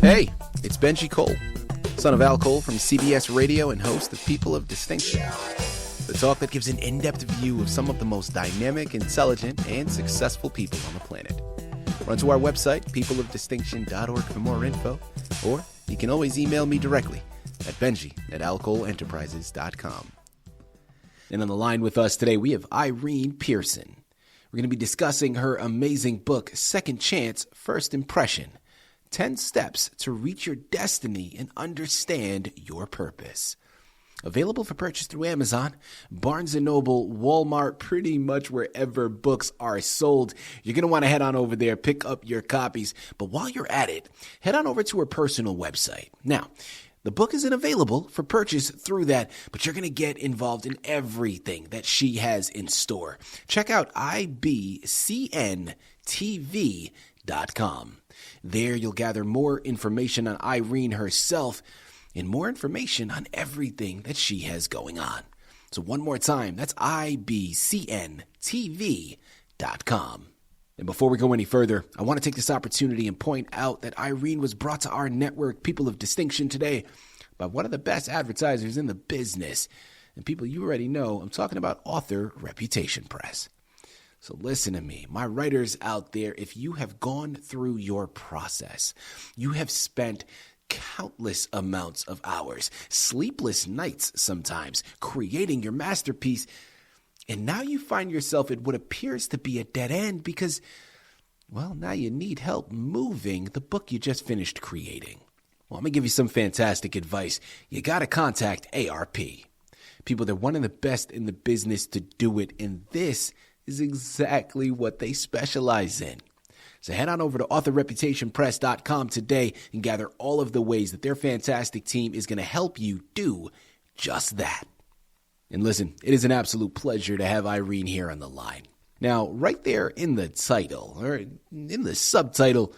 Hey, it's Benji Cole, son of Al Cole from CBS Radio and host of People of Distinction, the talk that gives an in-depth view of some of the most dynamic, intelligent, and successful people on the planet. Run to our website, peopleofdistinction.org for more info, or you can always email me directly at benji@alcoleenterprises.com. And on the line with us today, we have Irene Pearson. We're going to be discussing her amazing book, Second Chance, First Impression, 10 Steps to Reach Your Destiny and Understand Your Purpose. Available for purchase through Amazon, Barnes & Noble, Walmart, pretty much wherever books are sold. You're going to want to head on over there, pick up your copies. But while you're at it, head on over to her personal website. Now, the book isn't available for purchase through that, but you're going to get involved in everything that she has in store. Check out ibcntv.com. There you'll gather more information on Irene herself and more information on everything that she has going on. So one more time, that's ibcntv.com. And before we go any further, I want to take this opportunity and point out that Irene was brought to our network, People of Distinction, today by one of the best advertisers in the business. And people you already know, I'm talking about author Reputation Press. So listen to me, my writers out there, if you have gone through your process, you have spent countless amounts of hours, sleepless nights sometimes, creating your masterpiece, and now you find yourself at what appears to be a dead end because, well, now you need help moving the book you just finished creating. Well, I'm going to give you some fantastic advice. You got to contact ARP. People, they're one of the best in the business to do it, and this is exactly what they specialize in. So head on over to authorreputationpress.com today and gather all of the ways that their fantastic team is going to help you do just that. And listen, it is an absolute pleasure to have Irene here on the line. Now, right there in the title, or in the subtitle,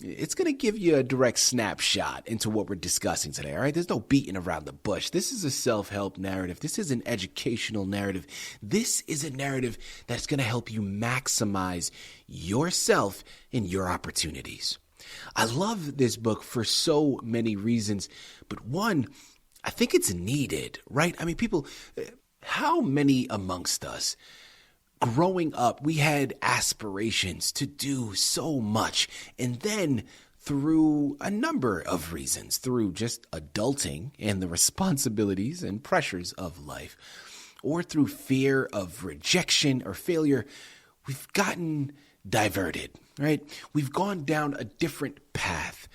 it's going to give you a direct snapshot into what we're discussing today, all right? There's no beating around the bush. This is a self-help narrative. This is an educational narrative. This is a narrative that's going to help you maximize yourself and your opportunities. I love this book for so many reasons, but one, I think it's needed, right? I mean, people, how many amongst us growing up, we had aspirations to do so much, and then through a number of reasons, through just adulting and the responsibilities and pressures of life, or through fear of rejection or failure, we've gotten diverted, right? We've gone down a different path.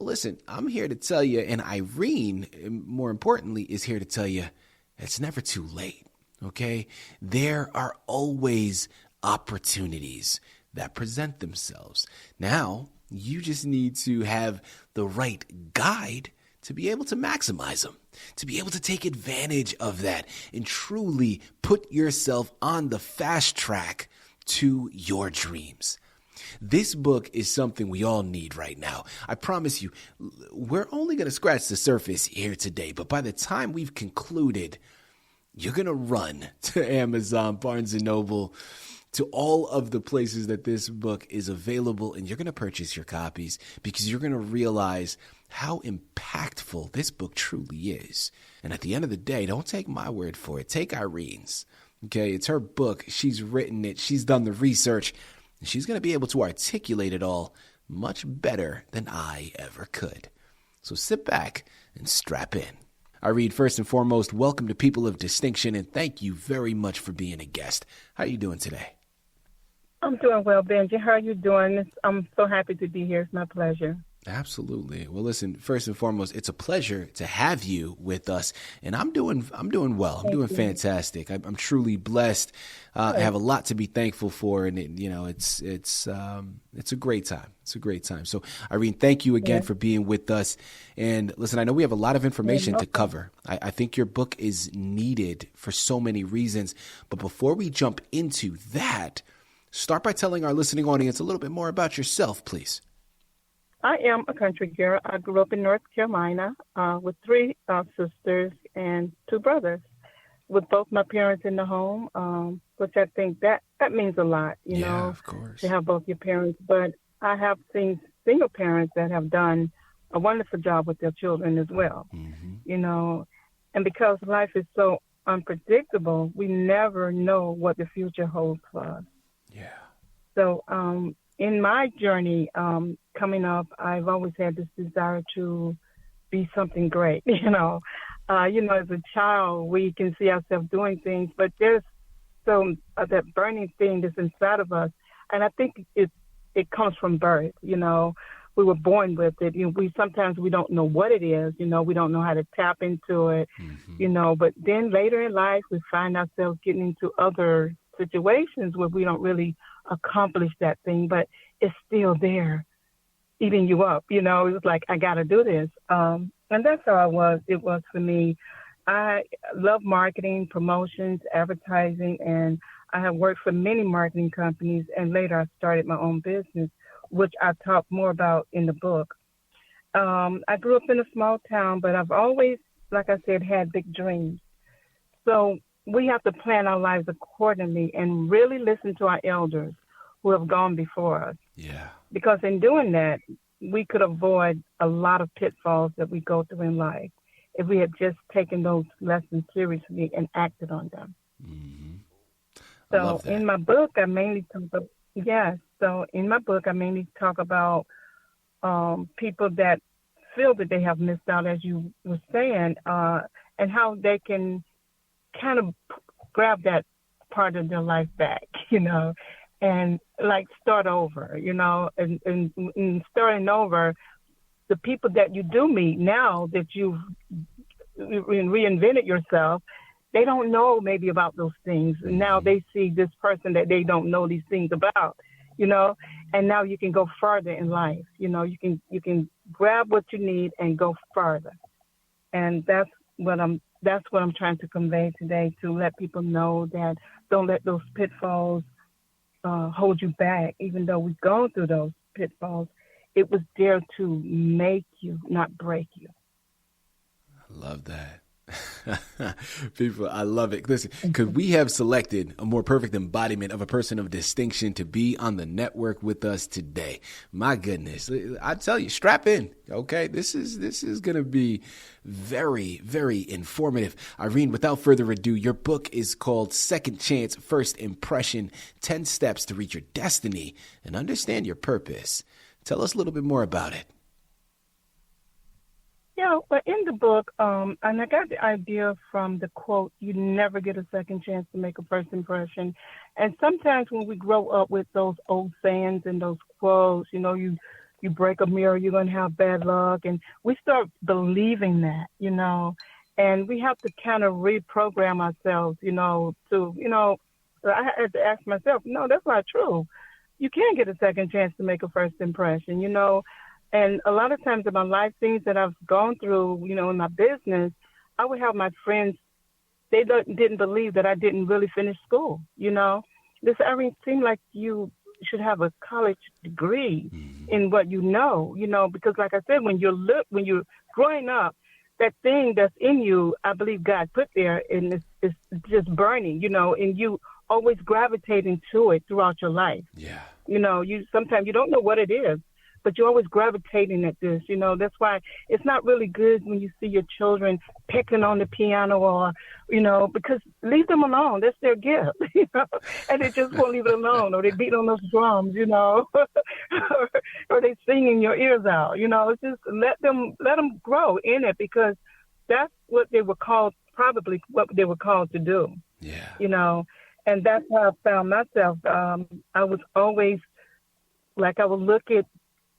Listen, I'm here to tell you, and Irene, more importantly, is here to tell you it's never too late, okay? There are always opportunities that present themselves. Now, you just need to have the right guide to be able to maximize them, to be able to take advantage of that and truly put yourself on the fast track to your dreams. This book is something we all need right now. I promise you, we're only going to scratch the surface here today, but by the time we've concluded, you're going to run to Amazon, Barnes & Noble, to all of the places that this book is available, and you're going to purchase your copies because you're going to realize how impactful this book truly is. And at the end of the day, don't take my word for it. Take Irene's. Okay, it's her book. She's written it. She's done the research. And she's going to be able to articulate it all much better than I ever could. So sit back and strap in. Irene, first and foremost, welcome to People of Distinction, and thank you very much for being a guest. How are you doing today? I'm doing well, Benji. How are you doing? I'm so happy to be here. It's my pleasure. Absolutely. Well, listen, first and foremost, it's a pleasure to have you with us, and I'm doing well. I'm doing fantastic. I'm truly blessed. I have a lot to be thankful for, and it's a great time. It's a great time. So, Irene, thank you again for being with us. And listen, I know we have a lot of information to cover. I think your book is needed for so many reasons. But before we jump into that, start by telling our listening audience a little bit more about yourself, please. I am a country girl. I grew up in North Carolina with three sisters and two brothers, with both my parents in the home, which I think that means a lot, you know, of course, to have both your parents. But I have seen single parents that have done a wonderful job with their children as well, you know. And because life is so unpredictable, we never know what the future holds for us. Yeah. So in my journey coming up, I've always had this desire to be something great, you know. As a child, we can see ourselves doing things, but there's that burning thing that's inside of us. And I think it comes from birth, you know. We were born with it. You know, sometimes we don't know what it is, you know, we don't know how to tap into it, you know, but then later in life, we find ourselves getting into other situations where we don't really accomplish that thing, but it's still there, eating you up, you know. It was like, I got to do this. And that's how it was for me. I love marketing, promotions, advertising, and I have worked for many marketing companies, and later I started my own business, which I talk more about in the book. I grew up in a small town, but I've always, like I said, had big dreams. So we have to plan our lives accordingly and really listen to our elders who have gone before us. Yeah. Because in doing that, we could avoid a lot of pitfalls that we go through in life if we had just taken those lessons seriously and acted on them. Mm-hmm. So in my book, I mainly talk about people that feel that they have missed out, as you were saying, and how they can kind of grab that part of their life back, you know, and like start over, you know, and starting over, the people that you do meet now that you've reinvented yourself, they don't know maybe about those things. And now they see this person that they don't know these things about, you know, and now you can go further in life. You know, you can grab what you need and go further. And that's what I'm trying to convey today, to let people know that don't let those pitfalls hold you back. Even though we've gone through those pitfalls, it was there to make you, not break you. I love that. People, I love it. Listen, could we have selected a more perfect embodiment of a person of distinction to be on the network with us today? My goodness, I tell you, strap in. Okay, this is going to be very, very informative. Irene, without further ado, your book is called Second Chance, First Impression, 10 Steps to Reach Your Destiny and Understand Your Purpose. Tell us a little bit more about it. Yeah, but in the book, and I got the idea from the quote, "You never get a second chance to make a first impression." And sometimes when we grow up with those old sayings and those quotes, you know, you break a mirror, you're going to have bad luck. And we start believing that, you know, and we have to kind of reprogram ourselves, you know, I had to ask myself, no, that's not true. You can't get a second chance to make a first impression, you know. And a lot of times in my life, things that I've gone through, you know, in my business, I would have my friends, they didn't believe that I didn't really finish school, you know. This, Irene, seemed like you should have a college degree in what you know, because like I said, when you're growing up, that thing that's in you, I believe God put there, and it's just burning, you know, and you always gravitating to it throughout your life. Yeah. You know, sometimes you don't know what it is, but you're always gravitating at this, you know. That's why it's not really good when you see your children picking on the piano or, you know, because leave them alone. That's their gift, you know, and they just won't leave it alone, or they beat on those drums, you know, or they sing in your ears out, you know. It's just let them grow in it, because that's what they were called, probably what they were called to do. Yeah. You know, and that's how I found myself. I was always, like, I would look at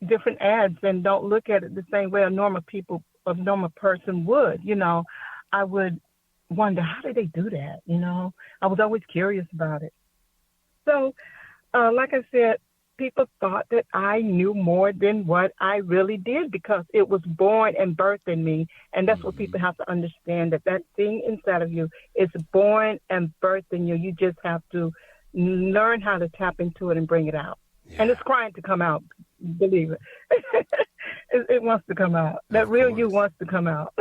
different ads and don't look at it the same way a normal person would, you know. I would wonder, how did they do that? You know, I was always curious about it. So, like I said, people thought that I knew more than what I really did, because it was born and birthed in me. And that's what people have to understand, that thing inside of you is born and birthed in you. You just have to learn how to tap into it and bring it out. Yeah. And it's crying to come out. Believe it. It wants to come out. That real you wants to come out.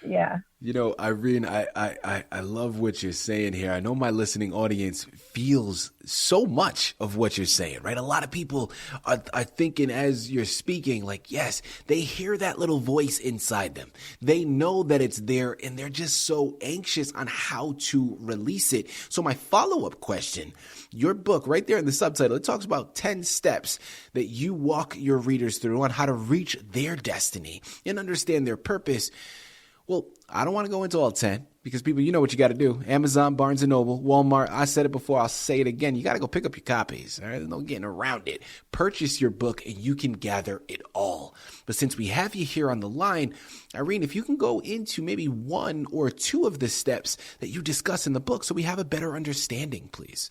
Yeah. You know, Irene, I love what you're saying here. I know my listening audience feels so much of what you're saying, right? A lot of people are thinking as you're speaking, like, yes, they hear that little voice inside them. They know that it's there and they're just so anxious on how to release it. So my follow-up question, your book right there in the subtitle, it talks about 10 steps that you walk your readers through on how to reach their destiny and understand their purpose. Well, I don't want to go into all 10 because people, you know what you got to do. Amazon, Barnes & Noble, Walmart. I said it before. I'll say it again. You got to go pick up your copies. All right? There's no getting around it. Purchase your book and you can gather it all. But since we have you here on the line, Irene, if you can go into maybe one or two of the steps that you discuss in the book so we have a better understanding, please.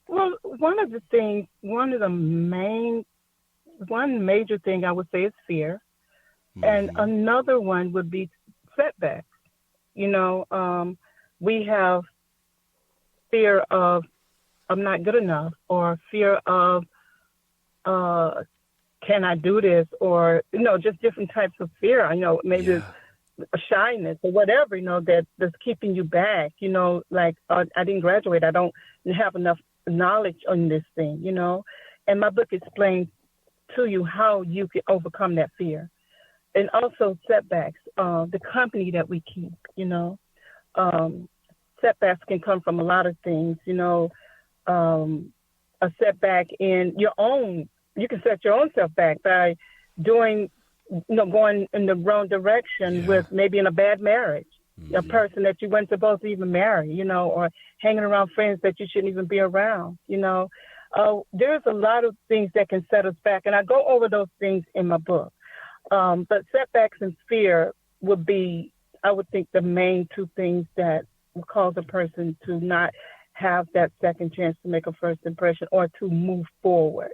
Well, one major thing I would say is fear. And another one would be setbacks. You know, we have fear of I'm not good enough, or fear of can I do this, or, you know, just different types of fear. I know maybe a shyness or whatever, you know, that's keeping you back. You know, like I didn't graduate. I don't have enough knowledge on this thing, you know. And my book explains to you how you can overcome that fear. And also setbacks, the company that we keep, you know. Setbacks can come from a lot of things, you know. A setback in your own, you can set your own self back by doing, you know, going in the wrong direction with maybe in a bad marriage, a person that you weren't supposed to even marry, you know, or hanging around friends that you shouldn't even be around, you know. There's a lot of things that can set us back, and I go over those things in my book. But setbacks and fear would be, I would think, the main two things that will cause a person to not have that second chance to make a first impression or to move forward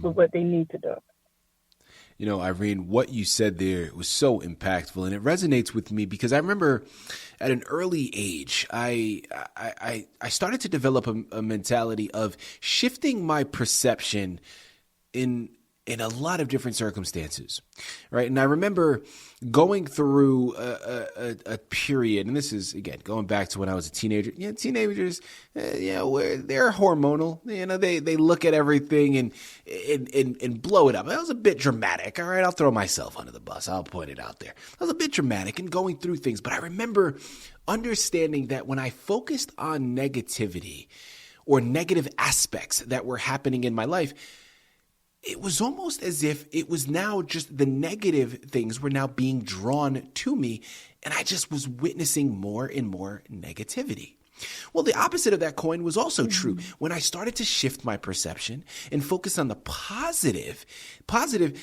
with what they need to do. You know, Irene, what you said there was so impactful, and it resonates with me because I remember at an early age, I started to develop a mentality of shifting my perception in a lot of different circumstances, right? And I remember going through a period, and this is, again, going back to when I was a teenager. You know, teenagers, you know, they're hormonal. You know, they look at everything and blow it up. That was a bit dramatic, all right? I'll throw myself under the bus. I'll point it out there. That was a bit dramatic and going through things. But I remember understanding that when I focused on negativity or negative aspects that were happening in my life, it was almost as if it was now just the negative things were now being drawn to me, and I just was witnessing more and more negativity. Well, the opposite of that coin was also true. When I started to shift my perception and focus on the positive,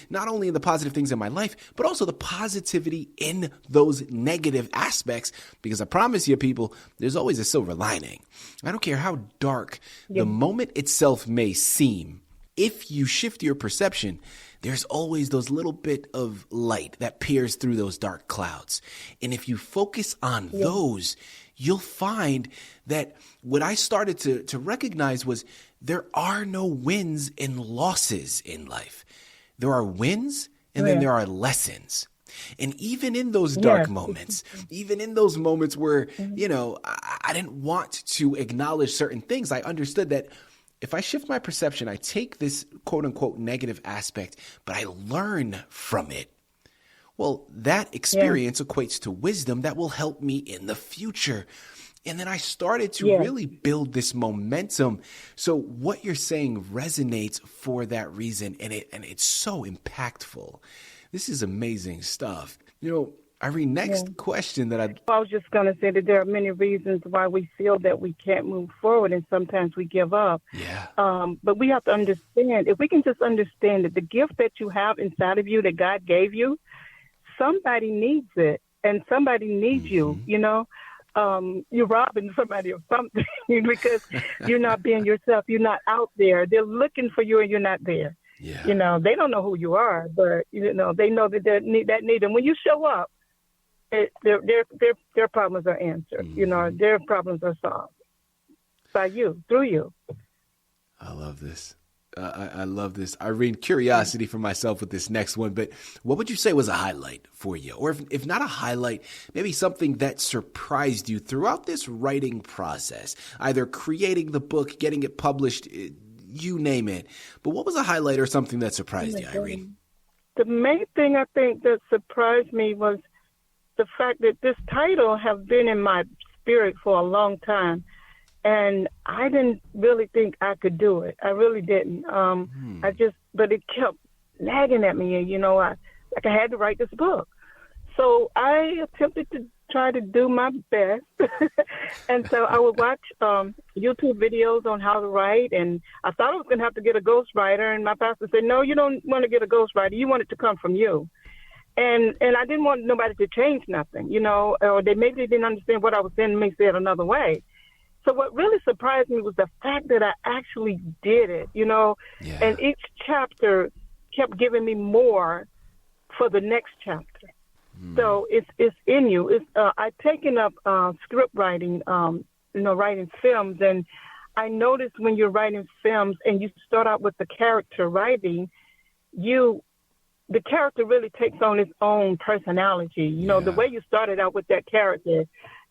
not only in the positive things in my life, but also the positivity in those negative aspects, because I promise you, people, there's always a silver lining. I don't care how dark the moment itself may seem. If you shift your perception, there's always those little bit of light that peers through those dark clouds. And if you focus on those, you'll find that what I started to recognize was there are no wins and losses in life. There are wins and then there are lessons. And even in those dark moments, even in those moments where, you know, I didn't want to acknowledge certain things, I understood that if I shift my perception, I take this quote unquote negative aspect, but I learn from it. Well, that experience equates to wisdom that will help me in the future. And then I started to really build this momentum. So what you're saying resonates for that reason. And it's so impactful. This is amazing stuff. You know, Irene, next question that I was just going to say that there are many reasons why we feel that we can't move forward, and sometimes we give up. But we have to understand, if we can just understand that the gift that you have inside of you that God gave you, somebody needs it, and somebody needs you, you know. You're robbing somebody of something because you're not being yourself. You're not out there. They're looking for you and you're not there. You know, they don't know who you are, but, you know, they know that they need that need. And when you show up, their problems are answered. You know, their problems are solved by you, through you. I love this. I love this. Irene, curiosity for myself with this next one, but what would you say was a highlight for you? Or if not a highlight, maybe something that surprised you throughout this writing process, either creating the book, getting it published, you name it. But what was a highlight or something that surprised you, Irene? The main thing I think that surprised me was the fact that this title have been in my spirit for a long time. And I didn't really think I could do it. I really didn't. But it kept nagging at me. And, I had to write this book. So I attempted to try to do my best. And so I would watch YouTube videos on how to write. And I thought I was going to have to get a ghostwriter. And my pastor said, no, you don't want to get a ghostwriter. You want it to come from you. And I didn't want nobody to change nothing, or maybe they didn't understand what I was saying and may say it another way. So what really surprised me was the fact that I actually did it, and each chapter kept giving me more for the next chapter. So it's in you. I've taken up script writing, writing films, and I noticed when you're writing films and you start out with the character writing, the character really takes on its own personality. The way you started out with that character,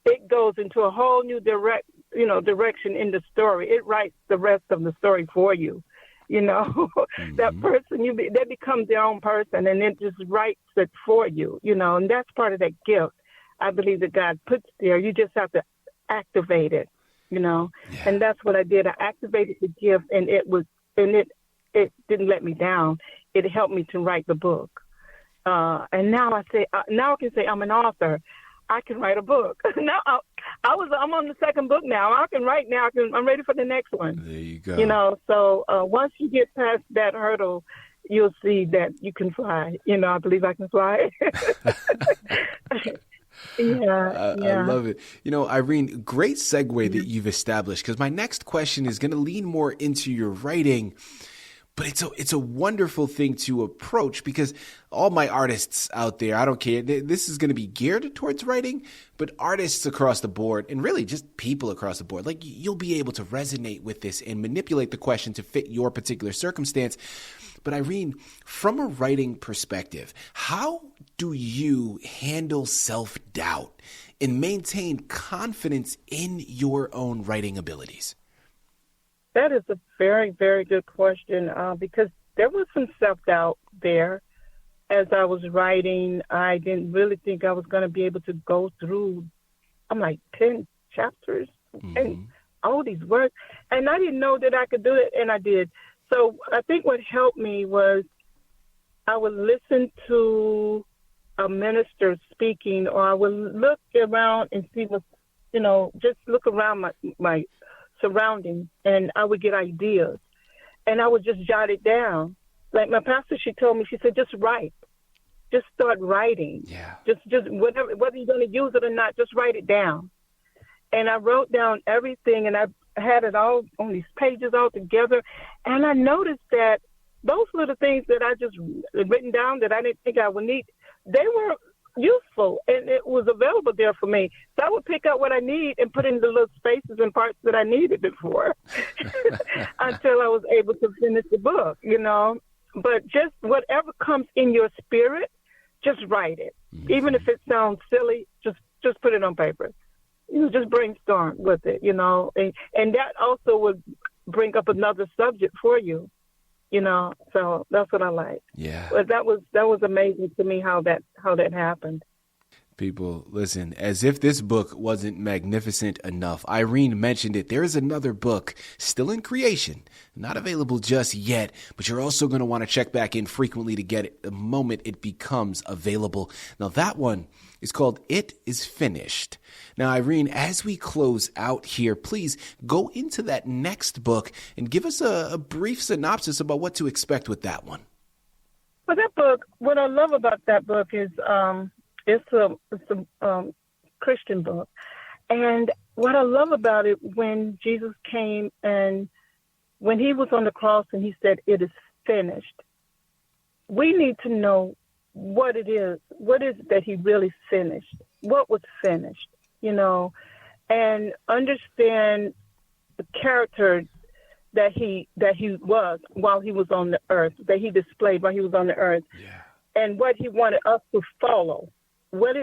it goes into a whole new direction in the story. It writes the rest of the story for you. That person, they become their own person, and it just writes it for you. And that's part of that gift I believe that God puts there. You just have to activate it. And that's what I did. I activated the gift, and it didn't let me down. It helped me to write the book. And now I can say I'm an author. I can write a book. Now I'm on the second book now. I can write now. I'm ready for the next one. There you go. So once you get past that hurdle, you'll see that you can fly. I believe I can fly. I love it. Irene, great segue that you've established, because my next question is going to lean more into your writing. But it's a wonderful thing to approach, because all my artists out there, I don't care, this is going to be geared towards writing, but artists across the board, and really just people across the board, you'll be able to resonate with this and manipulate the question to fit your particular circumstance. But Irene, from a writing perspective, how do you handle self-doubt and maintain confidence in your own writing abilities? That is a very, very good question, because there was some self-doubt there. As I was writing, I didn't really think I was going to be able to go through, 10 chapters and all these words. And I didn't know that I could do it, and I did. So I think what helped me was I would listen to a minister speaking, or I would look around and see what, just look around my surroundings, and I would get ideas, and I would just jot it down. Like my pastor, she told me, she said, just write, just start writing. Yeah. Just whatever, whether you're going to use it or not, just write it down. And I wrote down everything, and I had it all on these pages all together. And I noticed that those little things that I just written down that I didn't think I would need, they were useful, and it was available there for me. So I would pick out what I need and put in the little spaces and parts that I needed it for until I was able to finish the book, But just whatever comes in your spirit, just write it. Even if it sounds silly, just put it on paper. Just brainstorm with it, and that also would bring up another subject for you. So that's what I like. Yeah. But that was amazing to me how that happened. People, listen, as if this book wasn't magnificent enough, Irene mentioned it. There is another book still in creation, not available just yet, but you're also going to want to check back in frequently to get it the moment it becomes available. Now, that one is called It Is Finished. Now, Irene, as we close out here, please go into that next book and give us a brief synopsis about what to expect with that one. Well, that book, what I love about that book is it's a Christian book. And what I love about it, when Jesus came and when he was on the cross and he said, "It is finished," we need to know what it is. What is it that he really finished? What was finished, and understand the character that he was while he was on the earth, that he displayed while he was on the earth, and what he wanted us to follow. What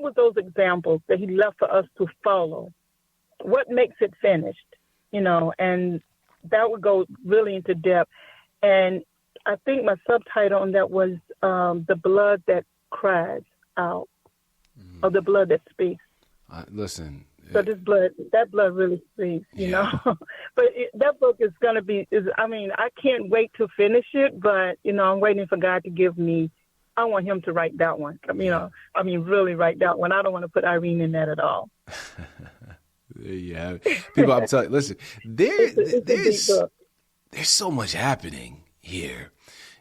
were those examples that he left for us to follow? What makes it finished? And that would go really into depth. And I think my subtitle on that was The Blood That Cries Out, or The Blood That Speaks. Listen. So that blood really speaks, you know. But that book is going to be, I can't wait to finish it, but, I'm waiting for God to give me, I want him to write that one. Really write that one. I don't want to put Irene in that at all. Yeah. People, I'm telling you, listen, there's so much happening here.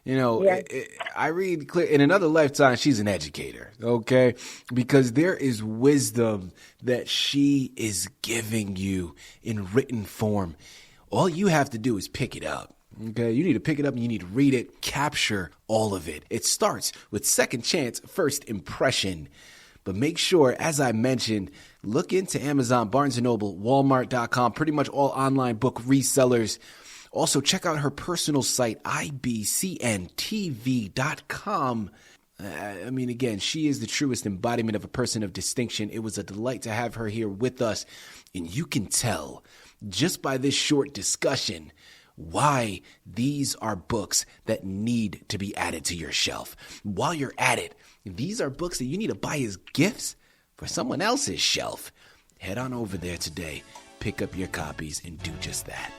Irene, in another lifetime, she's an educator, okay? Because there is wisdom that she is giving you in written form. All you have to do is pick it up, okay? You need to pick it up and you need to read it, capture all of it. It starts with second chance, first impression. But make sure, as I mentioned, look into Amazon, Barnes & Noble, Walmart.com, pretty much all online book resellers. Also, check out her personal site, ibcntv.com. Again, she is the truest embodiment of a person of distinction. It was a delight to have her here with us. And you can tell just by this short discussion why these are books that need to be added to your shelf. While you're at it, these are books that you need to buy as gifts for someone else's shelf. Head on over there today, pick up your copies, and do just that.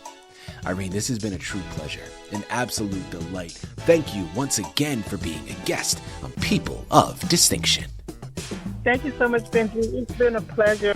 Irene, this has been a true pleasure, an absolute delight. Thank you once again for being a guest on People of Distinction. Thank you so much, Benji. It's been a pleasure.